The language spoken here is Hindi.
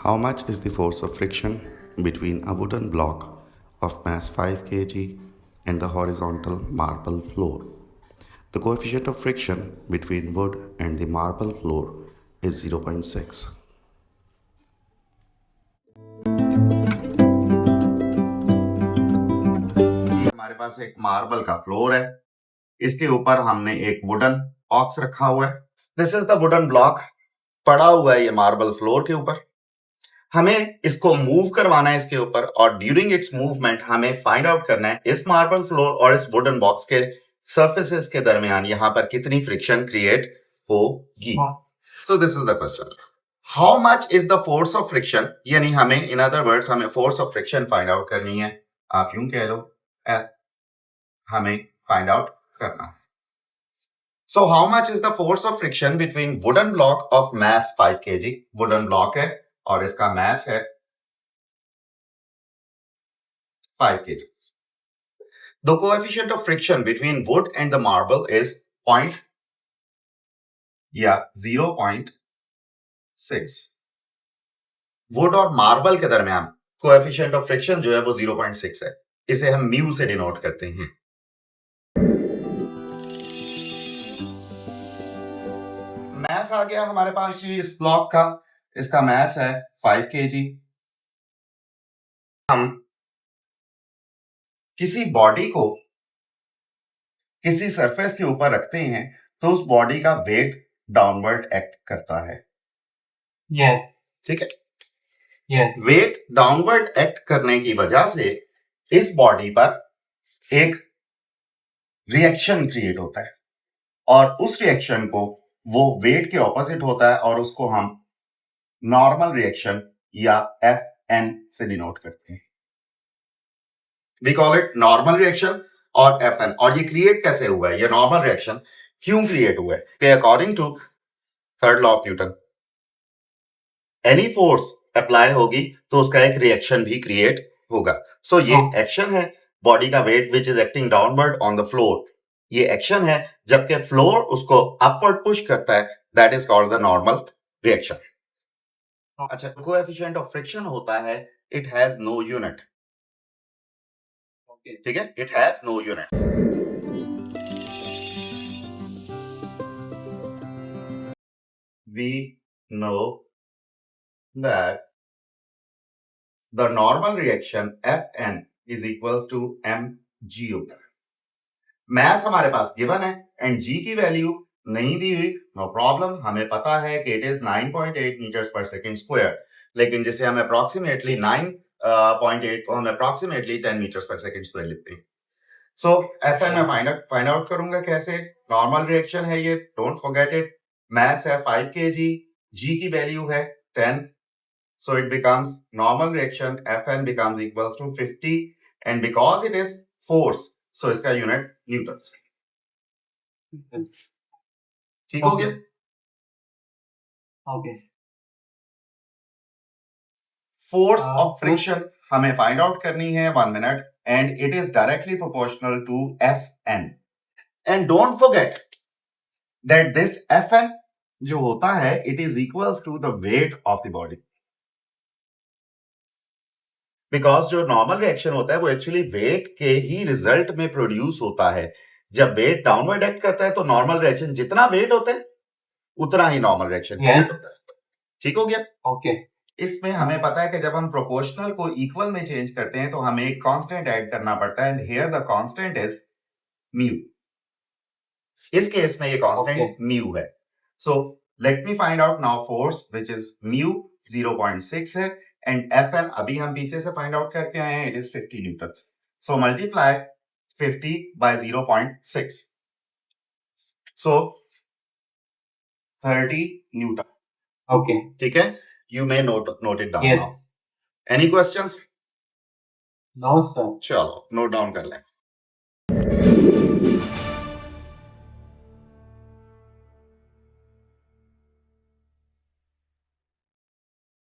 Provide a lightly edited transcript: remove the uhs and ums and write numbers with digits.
How much is the force of friction between a wooden block of mass 5 kg and the horizontal marble floor? The coefficient of friction between wood and the marble floor is 0.6. हमारे पास एक मार्बल का फ्लोर है, इसके ऊपर हमने एक वुडन बॉक्स रखा हुआ है। This is the wooden block, पड़ा हुआ है ये मार्बल फ्लोर के ऊपर। हमें इसको मूव करवाना है इसके ऊपर, और ड्यूरिंग इट्स मूवमेंट हमें फाइंड आउट करना है इस मार्बल फ्लोर और इस वुडन बॉक्स के सर्फेसेस के दरमियान यहां पर कितनी फ्रिक्शन क्रिएट होगी। So this is the question, how much is the force of friction, यानी हमें इन अदर वर्ड्स हमें force of friction find out करनी है। आप यूं कह लो F हमें फाइंड आउट करना है। So how much is the force of friction between wooden block of mass 5 kg, wooden block है और इसका mass है 5 kg. The coefficient of friction between wood and the marble is point या 0.6. wood और marble के दरमियान coefficient of friction जो है वो 0.6 है। इसे हम म्यू से डिनोट करते हैं। मैस आ गया हमारे पास जी इस ब्लॉक का, इसका मैस है 5 kg। हम किसी बॉडी को किसी सरफेस के ऊपर रखते हैं तो उस बॉडी का वेट डाउनवर्ड एक्ट करता है। ठीक है। वेट डाउनवर्ड एक्ट करने की वजह से इस बॉडी पर एक रिएक्शन क्रिएट होता है, और उस रिएक्शन को वो वेट के ऑपोजिट होता है, और उसको हम नॉर्मल रिएक्शन या FN से डिनोट करते हैं। We call it normal reaction और FN। और ये क्रिएट कैसे हुआ है, ये नॉर्मल रिएक्शन क्यों क्रिएट हुआ है? कि according to third law of Newton, any force apply होगी तो उसका एक रिएक्शन भी क्रिएट होगा। सो ये एक्शन है बॉडी का weight which is acting downward on the floor, ये एक्शन है, जबकि फ्लोर उसको अपवर्ड पुश करता है, that is called the normal reaction. अच्छा, कोएफिशिएंट ऑफ फ्रिक्शन होता है, इट हैज नो यूनिट। ठीक है, it has no unit. We know that the normal reaction Fn is equals to mg होता है। मैस हमारे पास गिवन है एंड g की वैल्यू नहीं दी हुई, नो प्रॉब्लम। हमें पता है कि इट इज 9.8 मीटर्स पर सेकंड स्क्वायर, लेकिन जिसे हम अप्रोक्सीमेटली 9.8 को हम अप्रोक्सीमेटली 10 मीटर्स पर सेकंड स्क्वायर लिखते हैं। सो Fn मैं फाइंड आउट करूंगा कैसे? नॉर्मल रिएक्शन है ये, डोंट फॉरगेट इट। मैस है 5 kg, g की वैल्यू है 10, so it becomes normal reaction Fn becomes equals to 50, and because it is force, so इसका यूनिट न्यूटन से। ठीक हो गया? ओके। फोर्स ऑफ फ्रिक्शन हमें फाइंड आउट करनी है 1 minute, and it is directly proportional to Fn, and don't forget that this Fn जो होता है it is equals to the weight of the body, because जो नॉर्मल रिएक्शन होता है वो एक्चुअली वेट के ही रिजल्ट में प्रोड्यूस होता है। जब वेट डाउनवर्ड एक्ट करता है तो नॉर्मल रिएक्शन जितना वेट होता है उतना ही नॉर्मल रिएक्शन क्रिएट होता है। ठीक हो गया? ओके। इसमें हमें पता है कि जब हम प्रोपोर्शनल को इक्वल में चेंज करते हैं तो हमें एक कांस्टेंट ऐड करना पड़ता है, and here the constant is mu. इस केस में ये कांस्टेंट म्यू है। So let me find out now force which is mu 0.6 है, एंड Fn अभी हम पीछे से फाइंड आउट करके आए हैं, it is 50 newton. So multiply 50 by 0.6, so 30 newton. Okay, ठीक है, you may note it down Yes. Now. Any questions? No sir. चलो नोट डाउन कर लें।